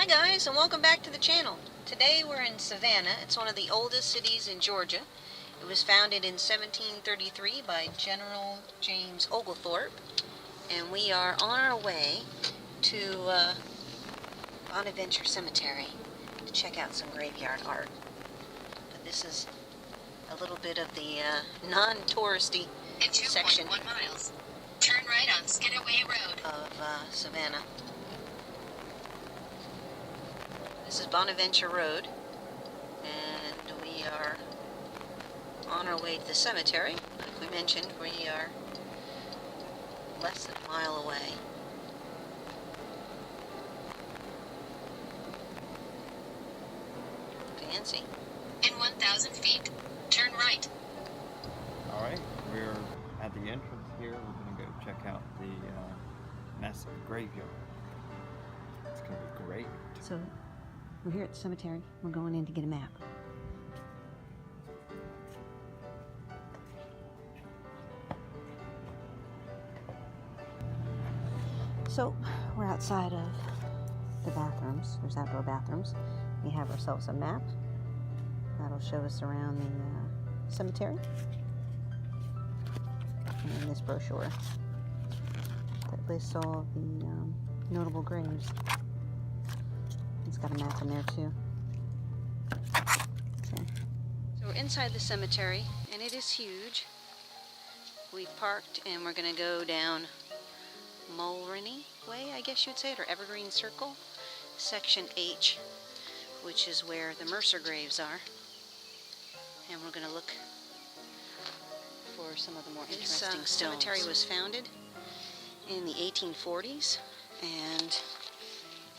guys, and welcome back to the channel. Today we're in Savannah. It's one of the oldest cities in Georgia. It was founded in 1733 by General James Oglethorpe, and we are on our way to Bonaventure Cemetery to check out some graveyard art. But this is a little bit of the non-touristy section 2.1 miles. Turn right on Skidaway Road of Savannah. This is Bonaventure Road, and we are on our way to the cemetery. Like we mentioned, we are less than a mile away. Fancy. in 1,000 feet. Turn right. Alright, we're at the entrance here. We're going to go check out the massive graveyard. It's going to be great. So, we're here at the cemetery. We're going in to get a map. So, we're outside of the bathrooms. There's outdoor bathrooms. We have ourselves a map. That'll show us around the cemetery. And this brochure that lists all the notable graves. It's got a map in there too. Okay. So we're inside the cemetery, and it is huge. We've parked, and we're going to go down Mulroney Way, I guess you'd say it, or Evergreen Circle, Section H, which is where the Mercer graves are. And we're going to look for some of the more interesting stones. The cemetery was founded in the 1840s, and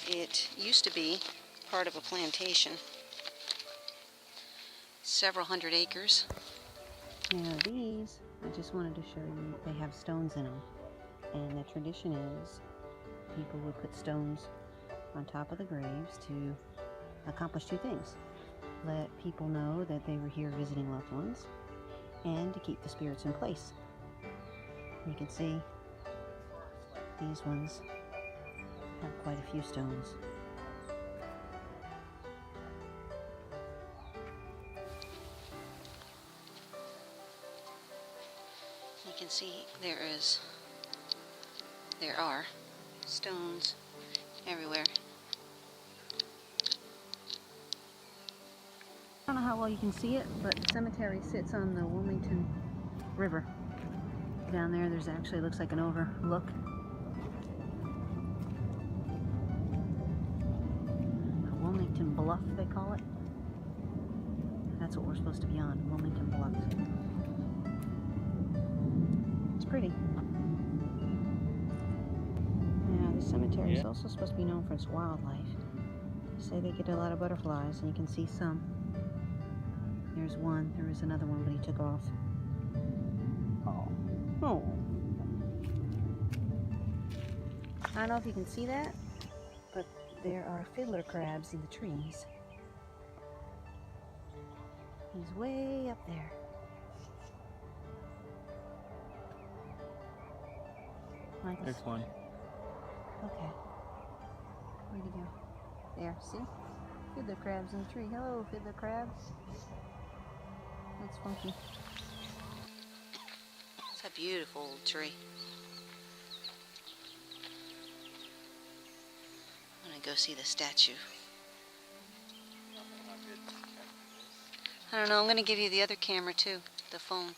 it used to be part of a plantation. Several hundred acres. Now these, I just wanted to show you, they have stones in them. And the tradition is people would put stones on top of the graves to accomplish two things. Let people know that they were here visiting loved ones, and to keep the spirits in place. You can see these ones have quite a few stones. You can see there are stones everywhere. I don't know how well you can see it, but the cemetery sits on the Wilmington River. Down there, there's actually looks like an overlook. Wilmington Bluff, they call it. That's what we're supposed to be on, Wilmington Bluff. It's pretty. Now, the cemetery is also supposed to be known for its wildlife. They say they get a lot of butterflies, and you can see some. There's one. There was another one, but he took off. Oh. I don't know if you can see that, but there are fiddler crabs in the trees. He's way up there. There's one. Okay. Where'd he go? There, see? Fiddler crabs in the tree. Hello, fiddler crabs. That's funky. It's a beautiful old tree. I'm gonna go see the statue. I don't know, I'm gonna give you the other camera too, the phone.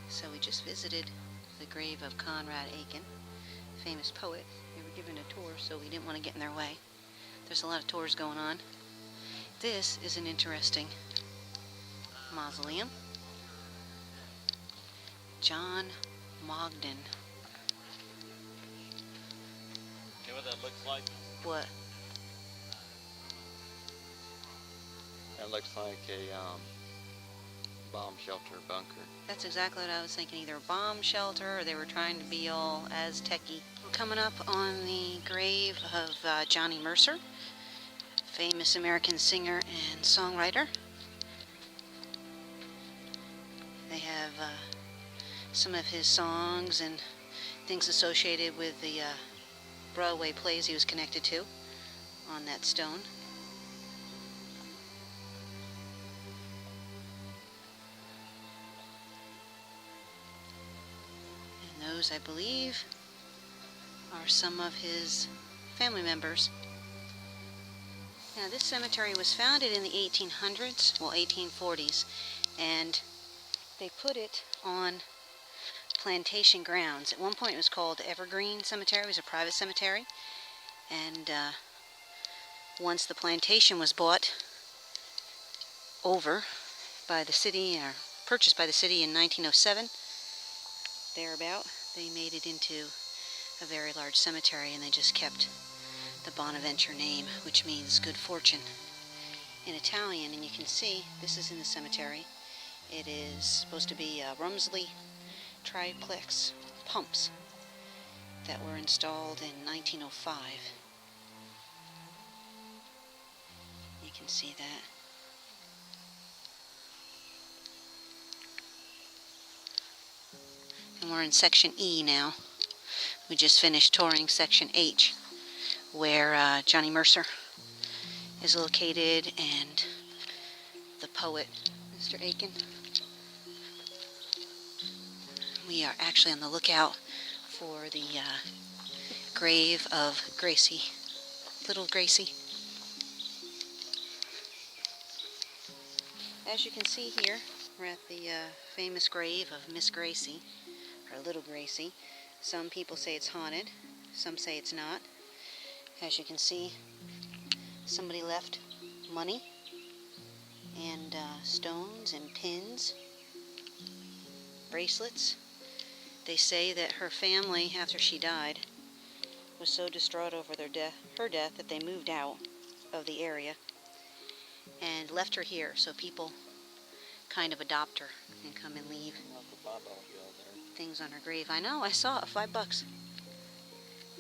So we just visited the grave of Conrad Aiken, famous poet. They were given a tour, so we didn't want to get in their way. There's a lot of tours going on. This is an interesting mausoleum. John Mogden. You know what that looks like? What? That looks like a bomb shelter bunker. That's exactly what I was thinking. Either a bomb shelter or they were trying to be all Aztec-y. We're coming up on the grave of Johnny Mercer, famous American singer and songwriter. They have some of his songs and things associated with the Broadway plays he was connected to on that stone. And those, I believe, are some of his family members. Now, this cemetery was founded in the 1800s, well, 1840s, and they put it on plantation grounds. At one point it was called Evergreen Cemetery. It was a private cemetery, and once the plantation was bought over by the city, or purchased by the city in 1907, thereabout, they made it into a very large cemetery, and they just kept the Bonaventure name, which means good fortune in Italian. And you can see this is in the cemetery. It is supposed to be Rumsley triplex pumps that were installed in 1905. You can see that. And we're in section E now. We just finished touring section H, where Johnny Mercer is located, and the poet, Mr. Aiken. We are actually on the lookout for the grave of Gracie, little Gracie. As you can see here, we're at the famous grave of Miss Gracie, or Little Gracie. Some people say it's haunted, some say it's not. As you can see, somebody left money and stones and pins, bracelets. They say that her family, after she died, was so distraught over her death, that they moved out of the area and left her here, so people kind of adopt her and come and leave things on her grave. I know, I saw it, $5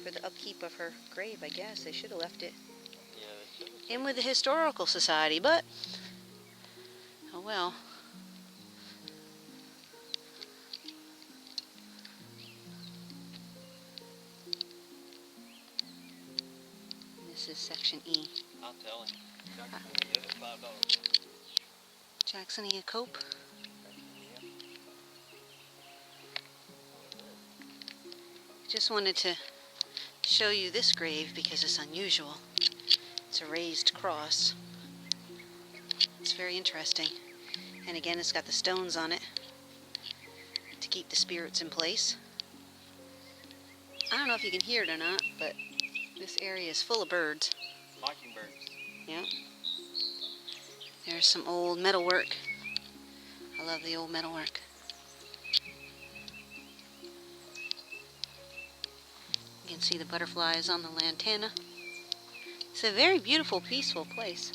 for the upkeep of her grave. I guess they should have left it in with the Historical Society, but oh well. This is section E. I'll tell him. Give it $5. Jackson E. Cope. Just wanted to show you this grave because it's unusual. It's a raised cross. It's very interesting. And again, it's got the stones on it to keep the spirits in place. I don't know if you can hear it or not, but this area is full of birds. Mockingbirds. Yeah. There's some old metalwork. I love the old metalwork. You can see the butterflies on the lantana. It's a very beautiful, peaceful place.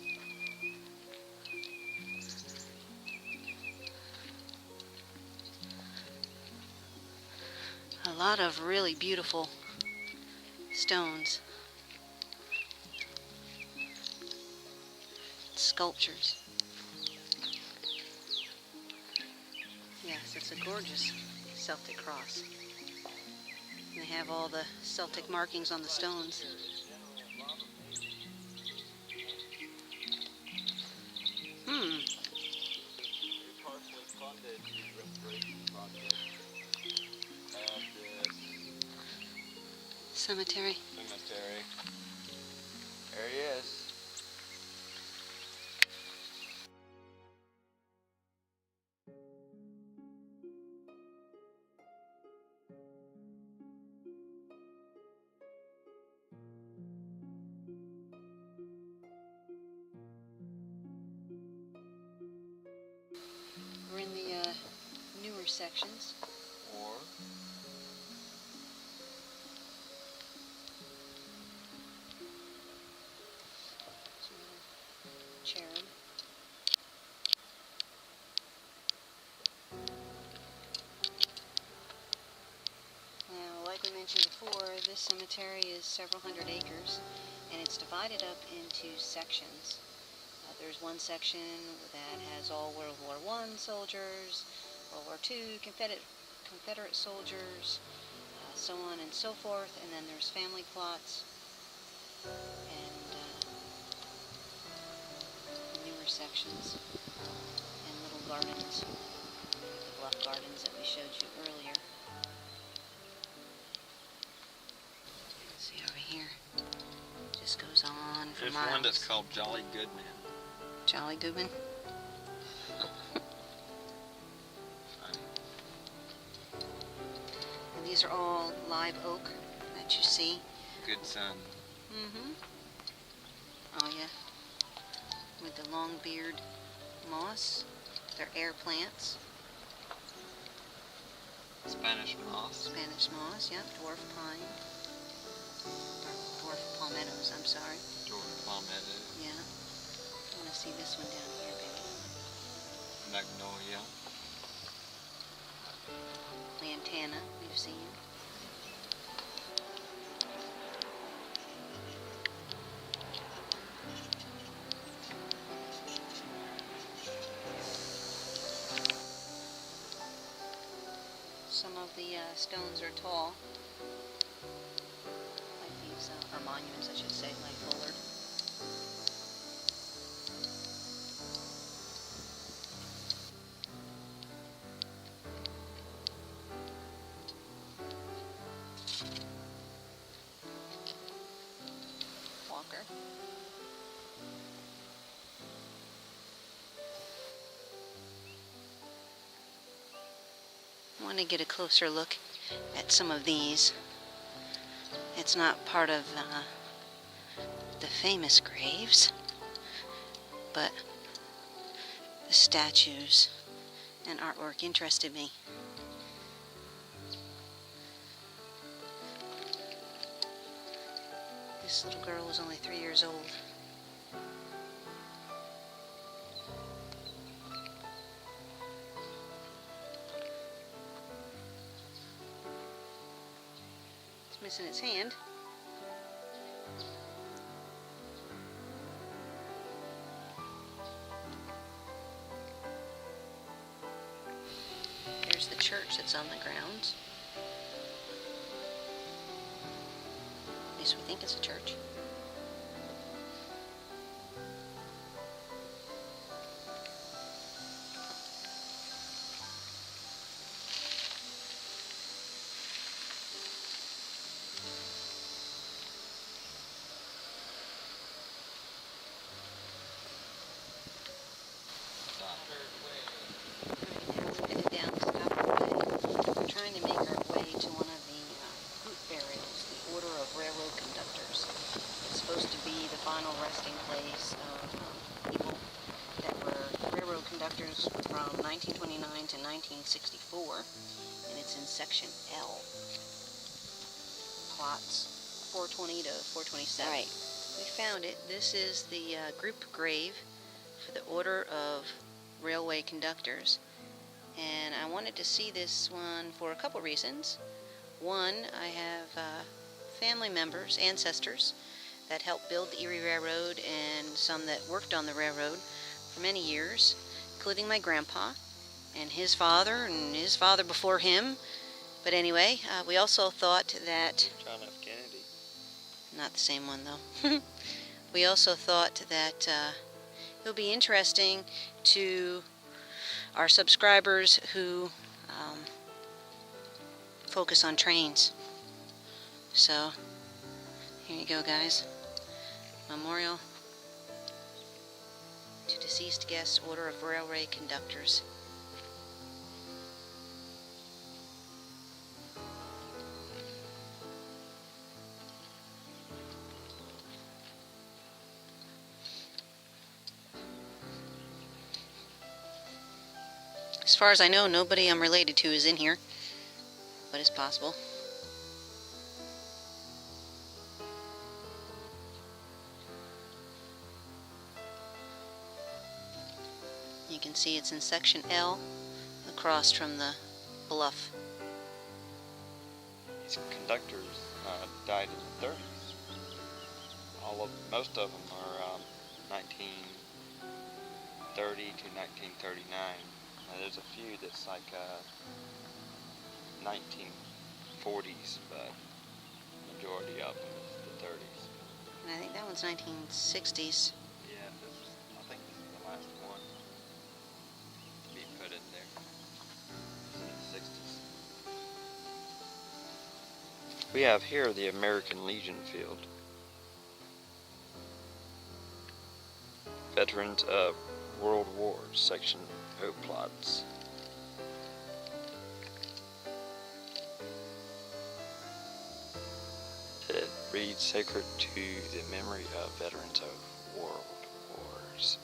A lot of really beautiful stones. Sculptures. Yes, it's a gorgeous Celtic cross. And they have all the Celtic markings on the stones. Partially funded the restoration project of this Cemetery. cemetery. There he is. sections. Or Cherub. Now, like we mentioned before, this cemetery is several hundred acres, and it's divided up into sections. There's one section that has all World War I soldiers, World War II Confederate soldiers, so on and so forth, and then there's family plots and newer sections and little gardens, the bluff gardens that we showed you earlier. Let's see over here. Just goes on for there's miles. one that's called Jolly Goodman. Jolly Goodman. Funny. And these are all live oak that you see. Good sun. Mm-hmm. Oh yeah. With the long beard moss. They're air plants. Spanish moss. Spanish moss, yep. Dwarf pine. Dwarf palmettos, I'm sorry. Dwarf palmetto. Yeah. I want to see this one down here, baby. Magnolia. Lantana, we've seen. Some of the stones are tall, like these, or monuments, I should say, like Bullard. Walker. I want to get a closer look at some of these. It's not part of the famous graves, but the statues and artwork interested me. This little girl was only 3 years old. It's missing its hand. There's the church that's on the grounds. At least we think it's a church. We're headed down to Stockford Way. We're trying to make our way to one of the group burials, the Order of Railroad Conductors. It's supposed to be the final resting place of people that were railroad conductors from 1929 to 1964, and it's in section L, plots 420 to 427. Right, we found it. This is the group grave for the Order of Railway Conductors, and I wanted to see this one for a couple reasons. One, I have family members, ancestors, that helped build the Erie Railroad, and some that worked on the railroad for many years, including my grandpa and his father before him. But anyway, we also thought that... John F. Kennedy. Not the same one, though. We also thought that it would be interesting to our subscribers who focus on trains. So, here you go, guys. Memorial to deceased guests, Order of Railway Conductors. As far as I know, nobody I'm related to is in here, but it's possible. You can see it's in section L, across from the bluff. These conductors died in the 30s. Most of them are 1930 to 1939. Now, there's a few that's like 1940s, but majority of them is the 30s. And I think that one's 1960s. Yeah, I think this is the last one to be put in there. It's in the 60s. We have here the American Legion Field. Veterans of World Wars, section O plots. It reads sacred to the memory of veterans of World Wars.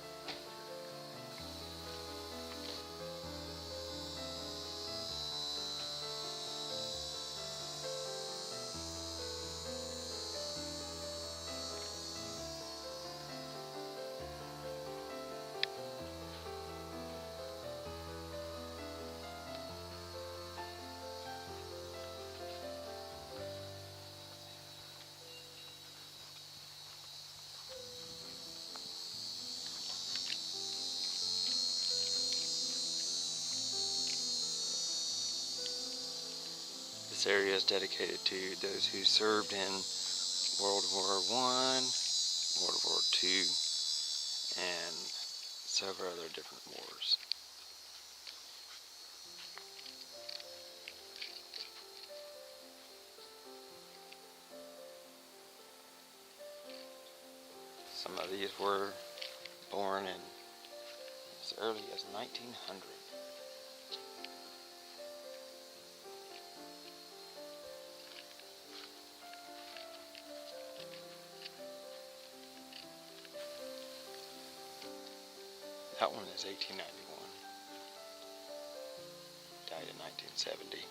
This area is dedicated to those who served in World War I, World War II, and several other different wars. Some of these were born in as early as 1900. That one is 1891. Died in 1970.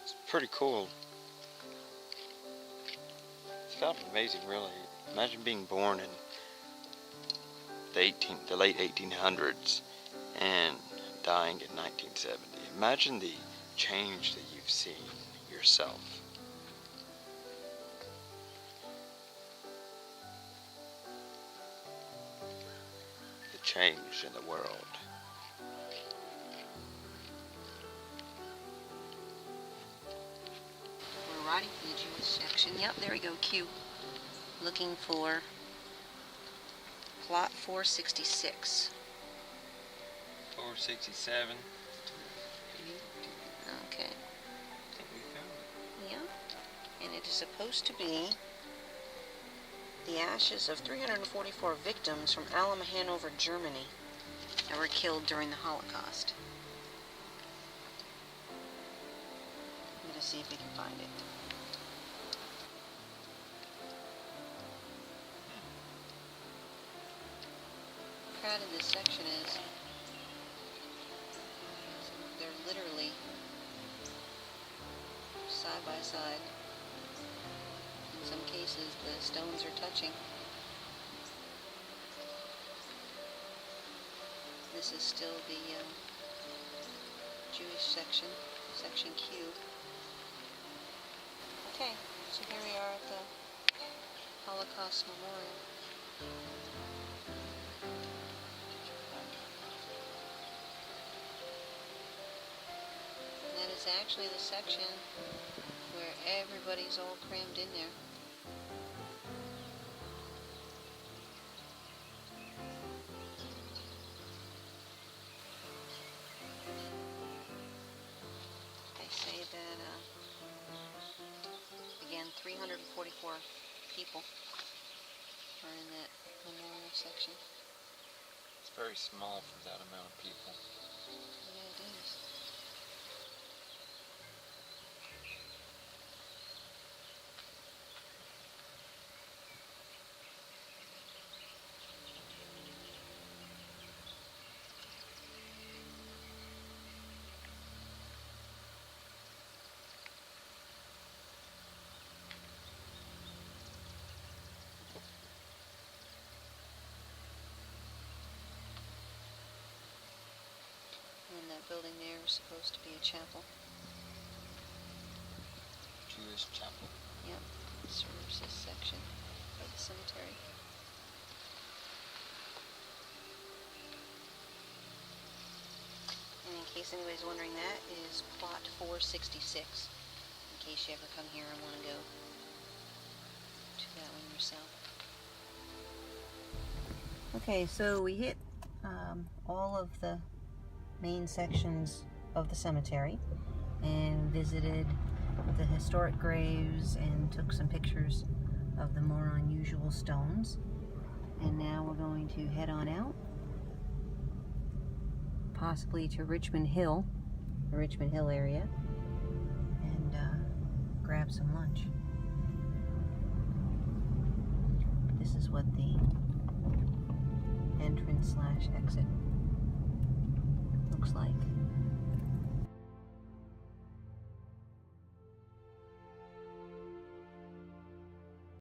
It's pretty cool. It's kind of amazing, really. Imagine being born in the late 1800s and dying in 1970. Imagine the change that you've seen yourself. The change in the world. We're riding for the Jewish section. Yep, there we go, Q. Looking for plot 466. 467. Okay. I think we found it. Yeah. And it is supposed to be the ashes of 344 victims from Alma, Hanover, Germany that were killed during the Holocaust. Let me just see if we can find it. How crowded this section is. They're literally side by side. In some cases, the stones are touching. This is still the Jewish section, section Q. Okay, so here we are at the Holocaust Memorial. And that is actually the section where everybody's all crammed in there. They say that, again, 344 people are in that memorial section. It's very small for that amount of people. Yeah, it is. building there is supposed to be a chapel. Jewish chapel. Yep, it serves this section of the cemetery. And in case anybody's wondering, that is plot 466. In case you ever come here and want to go to that one yourself. Okay, so we hit all of the main sections of the cemetery and visited the historic graves and took some pictures of the more unusual stones. And now we're going to head on out, possibly to Richmond Hill, the Richmond Hill area, and grab some lunch. This is what the entrance/exit looks like.